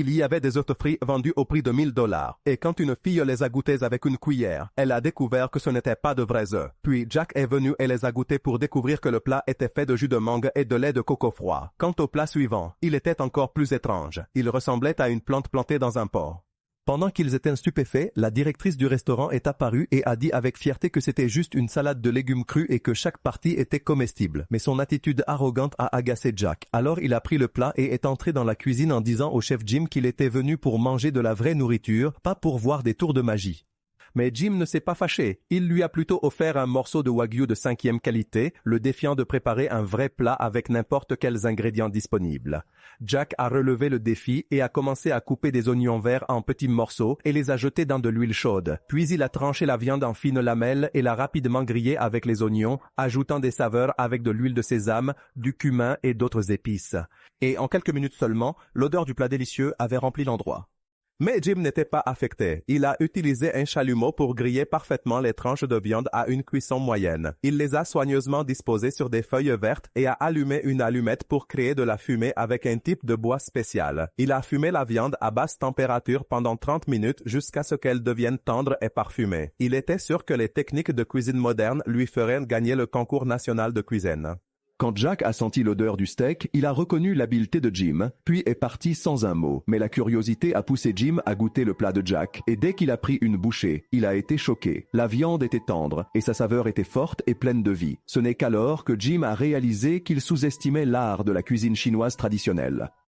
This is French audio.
Il y avait des œufs frits vendus au prix de $1000. Et quand une fille les a goûtés avec une cuillère, elle a découvert que ce n'était pas de vrais œufs. Puis Jack est venu et les a goûtés pour découvrir que le plat était fait de jus de mangue et de lait de coco froid. Quant au plat suivant, il était encore plus étrange. Il ressemblait à une plante plantée dans un pot. Pendant qu'ils étaient stupéfaits, la directrice du restaurant est apparue et a dit avec fierté que c'était juste une salade de légumes crus et que chaque partie était comestible. Mais son attitude arrogante a agacé Jack. Alors il a pris le plat et est entré dans la cuisine en disant au chef Jim qu'il était venu pour manger de la vraie nourriture, pas pour voir des tours de magie. Mais Jim ne s'est pas fâché. Il lui a plutôt offert un morceau de wagyu de 5e qualité, le défiant de préparer un vrai plat avec n'importe quels ingrédients disponibles. Jack a relevé le défi et a commencé à couper des oignons verts en petits morceaux et les a jetés dans de l'huile chaude. Puis il a tranché la viande en fines lamelles et l'a rapidement grillée avec les oignons, ajoutant des saveurs avec de l'huile de sésame, du cumin et d'autres épices. Et en quelques minutes seulement, l'odeur du plat délicieux avait rempli l'endroit. Mais Jim n'était pas affecté. Il a utilisé un chalumeau pour griller parfaitement les tranches de viande à une cuisson moyenne. Il les a soigneusement disposées sur des feuilles vertes et a allumé une allumette pour créer de la fumée avec un type de bois spécial. Il a fumé la viande à basse température pendant 30 minutes jusqu'à ce qu'elle devienne tendre et parfumée. Il était sûr que les techniques de cuisine moderne lui feraient gagner le concours national de cuisine. Quand Jack a senti l'odeur du steak, il a reconnu l'habileté de Jim, puis est parti sans un mot. Mais la curiosité a poussé Jim à goûter le plat de Jack, et dès qu'il a pris une bouchée, il a été choqué. La viande était tendre, et sa saveur était forte et pleine de vie. Ce n'est qu'alors que Jim a réalisé qu'il sous-estimait l'art de la cuisine chinoise traditionnelle.